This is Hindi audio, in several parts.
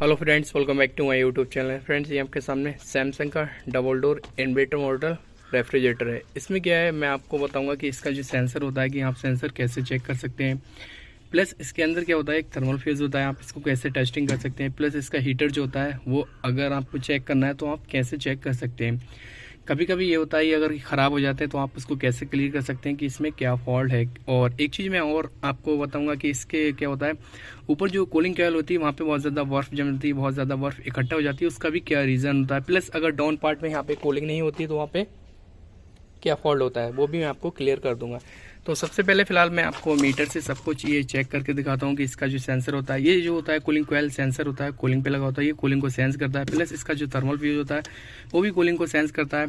Hello friends, welcome back to my YouTube channel. Friends, ये आपके सामने सैमसंग का double door inverter model refrigerator है। इसमें क्या है, मैं आपको बताऊंगा कि इसका जो सेंसर होता है कि आप सेंसर कैसे चेक कर सकते हैं। प्लस इसके अंदर क्या होता है, एक थर्मल फ्यूज होता है, आप इसको कैसे टेस्टिंग कर सकते हैं। प्लस इसका हीटर जो होता है वो अगर आपको चेक करना है तो आप कैसे चेक कर सकते हैं। कभी कभी ये होता है अगर ख़राब हो जाते हैं तो आप उसको कैसे क्लियर कर सकते हैं कि इसमें क्या फॉल्ट है। और एक चीज़ मैं और आपको बताऊंगा कि इसके क्या होता है, ऊपर जो कूलिंग कॉइल होती है वहाँ पे बहुत ज़्यादा बर्फ़ जमती है, बहुत ज़्यादा बर्फ़ इकट्ठा हो जाती है, उसका भी क्या रीज़न होता है। प्लस अगर डाउन पार्ट में यहाँ पे कूलिंग नहीं होती तो वहाँ पे क्या फॉल्ट होता है वो भी मैं आपको क्लियर कर दूंगा। तो सबसे पहले फिलहाल मैं आपको मीटर से सब कुछ ये चेक करके दिखाता हूँ कि इसका जो सेंसर होता है, ये जो होता है कूलिंग कॉइल सेंसर होता है, कूलिंग पे लगा होता है, ये कूलिंग को सेंस करता है। प्लस इसका जो थर्मल फ्यूज होता है वो भी कूलिंग को सेंस करता है।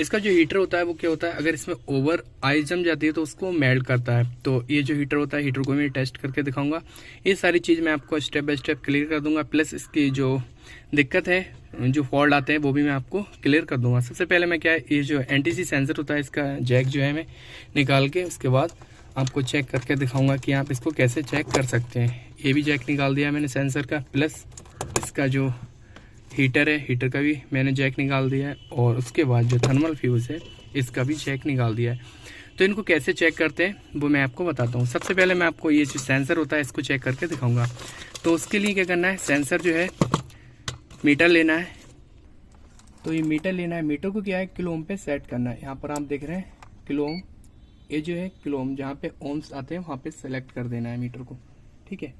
इसका जो हीटर होता है वो क्या होता है, अगर इसमें ओवर आइस जम जाती है तो उसको मेल्ट करता है। तो ये जो हीटर होता है, हीटर को मैं टेस्ट करके दिखाऊंगा। ये सारी चीज़ मैं आपको स्टेप बाय स्टेप क्लियर कर दूंगा। प्लस इसकी जो दिक्कत है, जो फॉल्ट आते हैं वो भी मैं आपको क्लियर कर दूंगा। सबसे पहले मैं क्या है, ये जो एनटीसी सेंसर होता है इसका जैक जो है मैं निकाल के उसके बाद आपको चेक करके दिखाऊंगा कि आप इसको कैसे चेक कर सकते हैं। ये भी जैक निकाल दिया मैंने सेंसर का। प्लस इसका जो हीटर है, हीटर का भी मैंने जैक निकाल दिया है। और उसके बाद जो थर्मल फ्यूज़ है इसका भी जैक निकाल दिया है। तो इनको कैसे चेक करते हैं वो मैं आपको बताता हूँ। सबसे पहले मैं आपको ये जो सेंसर होता है इसको चेक करके दिखाऊँगा। तो उसके लिए क्या करना है, सेंसर जो है मीटर लेना है। तो ये मीटर लेना है, मीटर को क्या है किलो ओम पे सेट करना है। यहाँ पर आप देख रहे हैं किलो ओम, ये जो है किलो ओम, जहाँ पे ओम्स आते हैं वहाँ पे सेलेक्ट कर देना है मीटर को। ठीक है,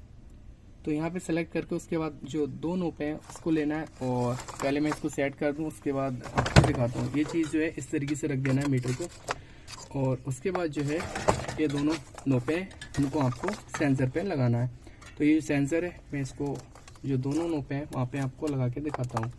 तो यहाँ पे सेलेक्ट करके उसके बाद जो दो नोप हैं उसको लेना है। और पहले मैं इसको सेट कर दूँ, उसके बाद आपको दिखाता हूँ। ये चीज़ जो है इस तरीके से रख देना है मीटर को। और उसके बाद जो है ये दोनों नोपे हैं इनको आपको सेंसर पे लगाना है। तो ये सेंसर है, मैं इसको जो दोनों नोपे हैं वहाँ पे आपको लगा के दिखाता हूँ।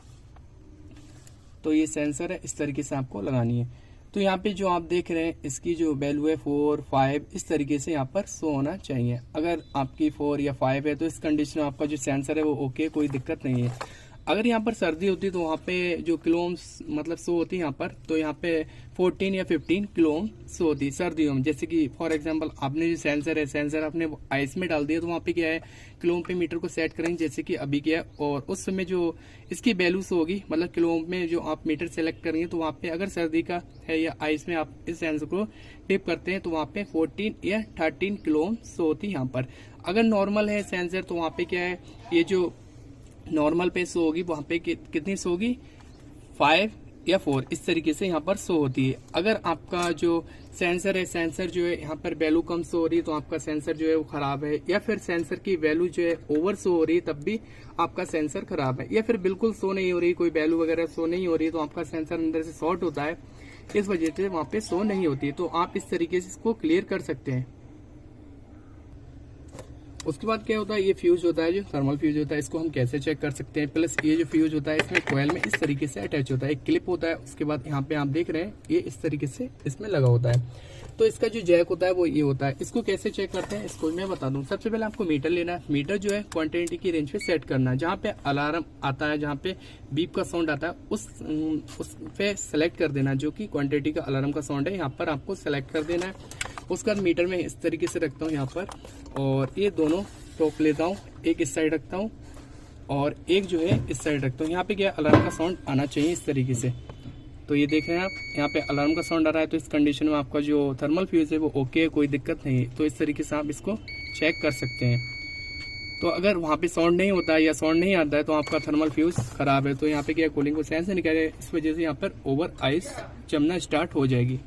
तो ये सेंसर है, इस तरीके से आपको लगानी है। तो यहाँ पे जो आप देख रहे हैं इसकी जो वैल्यू है 4, 5 इस तरीके से यहाँ पर शो होना चाहिए। अगर आपकी 4 या 5 है तो इस कंडीशन में आपका जो सेंसर है वो ओके, कोई दिक्कत नहीं है। अगर यहाँ पर सर्दी होती तो वहाँ पे जो किलो ओम मतलब शो होती है यहाँ पर, तो यहाँ पे 14 या 15 किलो ओम शो होती है सर्दियों में। जैसे कि फॉर एग्जांपल आपने जो सेंसर है, सेंसर आपने आइस में डाल दिया तो वहाँ पे क्या है किलो ओम पे मीटर को सेट करेंगे जैसे कि अभी किया। और उस समय जो इसकी वैल्यू शो होगी, मतलब किलो ओम में जो आप मीटर सेलेक्ट करेंगे तो वहाँ पे अगर सर्दी का है या आइस में आप इस सेंसर को टिप करते हैं तो वहाँ पे 14 या 13 किलो ओम शो होती है यहाँ पर। अगर नॉर्मल है सेंसर तो वहाँ पे क्या है, ये जो नॉर्मल पे शो होगी वहाँ पे कितनी शो होगी, 5 या 4 इस तरीके से यहाँ पर शो होती है। अगर आपका जो सेंसर है, सेंसर जो है यहाँ पर वैल्यू कम शो हो रही है तो आपका सेंसर जो है वो खराब है। या फिर सेंसर की वैल्यू जो है ओवर शो हो रही है तब भी आपका सेंसर खराब है। या फिर बिल्कुल शो नहीं हो रही, कोई वैल्यू वगैरह शो नहीं हो रही तो आपका सेंसर अंदर से शॉर्ट होता है, इस वजह से वहाँ पे शो नहीं होती है। तो आप इस तरीके से इसको क्लियर कर सकते हैं। उसके बाद क्या होता है, ये फ्यूज होता है जो थर्मल फ्यूज होता है, इसको हम कैसे चेक कर सकते हैं। प्लस ये जो फ्यूज होता है इसमें कोयल में इस तरीके से अटैच होता है, एक क्लिप होता है। उसके बाद यहाँ पे आप देख रहे हैं ये इस तरीके से इसमें लगा होता है। तो इसका जो जैक होता है वो ये होता है। इसको कैसे चेक करते हैं इसको मैं बता दूं। सबसे पहले आपको मीटर लेना है, मीटर जो है क्वांटिटी की रेंज पे सेट करना है। जहाँ पे अलार्म आता है, जहाँ पे बीप का साउंड आता है उस पे सेलेक्ट कर देना, जो कि क्वांटिटी का अलार्म का साउंड है, यहाँ पर आपको सेलेक्ट कर देना है। उसके बाद मीटर में इस तरीके से रखता हूँ यहाँ पर, और ये दोनों टॉप लेता हूँ, एक इस साइड रखता हूँ और एक जो है इस साइड रखता हूँ। यहाँ पे क्या अलार्म का साउंड आना चाहिए इस तरीके से। तो ये देख रहे हैं आप, यहाँ पे अलार्म का साउंड आ रहा है। तो इस कंडीशन में आपका जो थर्मल फ्यूज है वो ओके है, कोई दिक्कत नहीं है। तो इस तरीके से आप इसको चेक कर सकते हैं। तो अगर वहाँ पे साउंड नहीं होता है या साउंड नहीं आता है तो आपका थर्मल फ्यूज खराब है। तो यहाँ पे क्या कूलिंग को सेंस नहीं करे, इस वजह से यहाँ पर ओवर आइस जमना स्टार्ट हो जाएगी।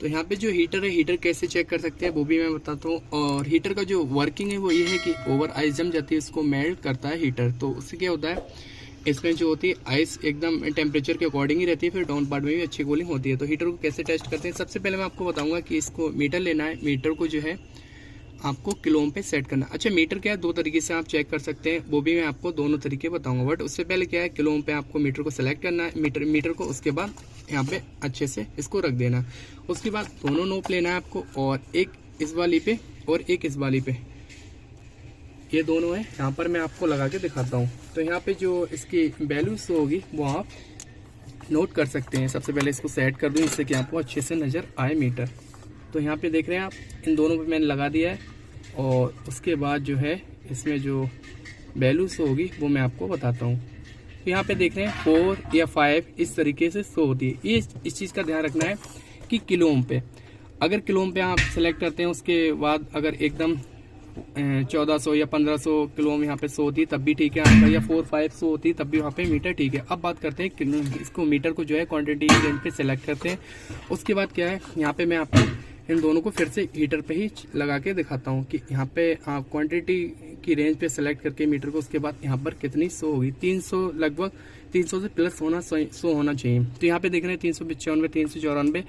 तो यहाँ पे जो हीटर है, हीटर कैसे चेक कर सकते हैं वो भी मैं बताता हूँ। और हीटर का जो वर्किंग है वो ये है कि ओवर आइस जम जाती है, इसको मेल्ट करता है हीटर। तो उससे क्या होता है, इसमें जो होती है आइस एकदम टेम्परेचर के अकॉर्डिंग ही रहती है, फिर डाउन पार्ट में भी अच्छी कूलिंग होती है। तो हीटर को कैसे टेस्ट करते हैं, सबसे पहले मैं आपको बताऊंगा कि इसको मीटर लेना है, मीटर को जो है आपको किलो ओम पे सेट करना। अच्छा, मीटर क्या है, दो तरीके से आप चेक कर सकते हैं, वो भी मैं आपको दोनों तरीके बताऊंगा। बट उससे पहले क्या है, किलो ओम पे आपको मीटर को सेलेक्ट करना है, मीटर को उसके बाद यहाँ पे अच्छे से इसको रख देना। उसके बाद दोनों नोप लेना है आपको, और एक इस वाली पे और एक इस वाली पे, ये दोनों है। यहाँ पर मैं आपको लगा के दिखाता हूँ। तो यहाँ पे जो इसकी वैल्यू शो होगी वो आप नोट कर सकते हैं। सबसे पहले इसको सेट कर दूँ जिससे कि आपको अच्छे से नज़र आए मीटर। तो यहाँ पे देख रहे हैं आप, इन दोनों पे मैंने लगा दिया है। और उसके बाद जो है इसमें जो वैल्यू शो होगी वो मैं आपको बताता हूँ। तो यहाँ पे देख रहे हैं 4 या 5 इस तरीके से शो होती है। ये इस चीज़ का ध्यान रखना है कि किलो ओम पे, अगर किलो ओम पे आप सेलेक्ट करते हैं उसके बाद अगर एकदम 1400 या 1500 किलो ओम यहाँ पे शो होती है तब भी ठीक है आपका, या 4-5 शो होती है तब भी वहाँ पे मीटर ठीक है। अब बात करते हैं किलो, इसको मीटर को जो है क्वांटिटी रेंज पे सेलेक्ट करते हैं। उसके बाद क्या है, यहाँ पे मैं आपको इन दोनों को फिर से हीटर पे ही लगा के दिखाता हूँ कि यहाँ पे आप क्वांटिटी की रेंज पे सेलेक्ट करके मीटर को, उसके बाद यहाँ पर कितनी शो होगी। 300 लगभग 300 से प्लस शो होना चाहिए। तो यहाँ पे देख रहे हैं 395, 394,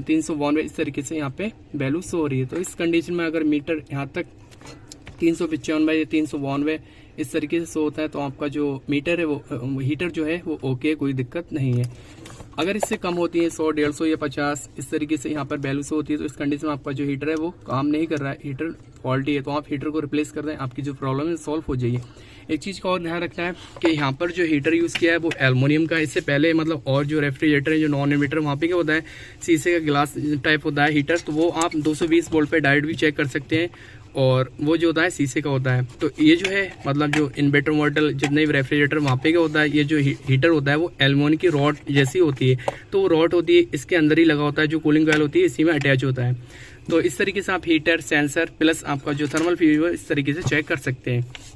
392 इस तरीके से यहाँ पे वैल्यू शो हो रही है। तो इस कंडीशन में अगर मीटर यहाँ तक 395 या 392 इस तरीके से शो होता है तो आपका जो मीटर है वो हीटर जो है वो ओके, कोई दिक्कत नहीं है। अगर इससे कम होती है 100, 150 या 50 इस तरीके से यहाँ पर वैल्यू शो होती है तो इस कंडीशन में आपका जो हीटर है वो काम नहीं कर रहा है, हीटर फॉल्टी है। तो आप हीटर को रिप्लेस कर दें, आपकी जो प्रॉब्लम है सॉल्व हो जाइए। एक चीज़ का और ध्यान रखना है कि यहाँ पर जो हीटर यूज़ किया है वो एल्युमिनियम का। इससे पहले मतलब और जो रेफ्रिजरेटर है जो नॉन इन्वर्टर वहाँ पे क्या होता है, शीशे का ग्लास टाइप होता है हीटर, तो वो आप 220 वोल्ट पे डायरेक्ट भी चेक कर सकते हैं, और वो जो होता है शीशे का होता है। तो ये जो है मतलब जो इन्वर्टर मॉडल जितने भी रेफ्रिजरेटर वहाँ पे क्या होता है, ये जो हीटर होता है वो एल्युमिनियम की रॉड जैसी होती है। तो वो रॉड होती है इसके अंदर ही लगा होता है, जो कूलिंग कॉइल होती है इसी में अटैच होता है। तो इस तरीके से आप हीटर, सेंसर प्लस आपका जो थर्मल फ्यूज इस तरीके से चेक कर सकते हैं।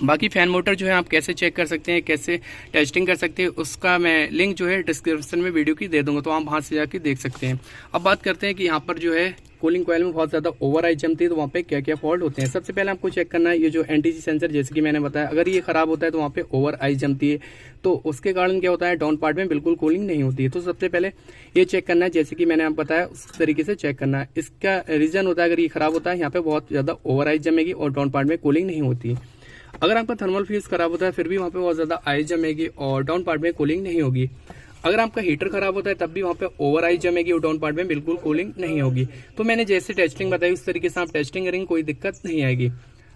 बाकी फ़ैन मोटर जो है आप कैसे चेक कर सकते हैं, कैसे टेस्टिंग कर सकते हैं, उसका मैं लिंक जो है डिस्क्रिप्शन में वीडियो की दे दूंगा, तो आप वहाँ से जाके देख सकते हैं। अब बात करते हैं कि यहाँ पर जो है कूलिंग कॉइल में बहुत ज़्यादा ओवर आइज जमती है तो वहाँ पे क्या क्या फॉल्ट होते हैं। सबसे पहले आपको चेक करना है ये जो एनटीसी सेंसर, जैसे कि मैंने बताया, अगर ये ख़राब होता है तो वहाँ पे ओवर आइज जमती है, तो उसके कारण क्या होता है, डाउन पार्ट में बिल्कुल कूलिंग नहीं होती है। तो सबसे पहले ये चेक करना है, जैसे कि मैंने आपको बताया उस तरीके से चेक करना है। इसका रीज़न होता है अगर ये ख़राब होता है यहाँ पे बहुत ज़्यादा ओवर आइज जमेगी और डाउन पार्ट में कूलिंग नहीं होती। अगर आपका थर्मल फ्यूज खराब होता है फिर भी वहाँ पे बहुत ज़्यादा आइस जमेगी और डाउन पार्ट में कूलिंग नहीं होगी। अगर आपका हीटर खराब होता है तब भी वहाँ पे ओवर आइस जमेगी और डाउन पार्ट में बिल्कुल कूलिंग नहीं होगी। तो मैंने जैसे टेस्टिंग बताई उस तरीके से आप टेस्टिंग करेंगे, कोई दिक्कत नहीं आएगी।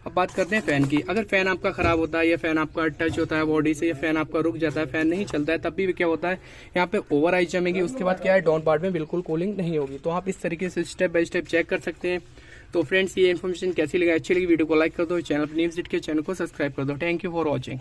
अब बात करते हैं फ़ैन की। अगर फ़ैन आपका ख़राब होता है या फ़ैन आपका टच होता है बॉडी से या फ़ैन आपका रुक जाता है, फ़ैन नहीं चलता है, तब भी क्या होता है यहाँ पे ओवर आइस जमेगी, उसके बाद क्या है डाउन पार्ट में बिल्कुल कूलिंग नहीं होगी। तो आप इस तरीके से स्टेप बाय स्टेप चेक कर सकते हैं। तो फ्रेंड्स ये इन्फॉर्मेशन कैसी लगी, अच्छी लगी वीडियो को लाइक कर दो, चैनल पर न्यू विजिट के चैनल को सब्सक्राइब कर दो। Thank you for watching.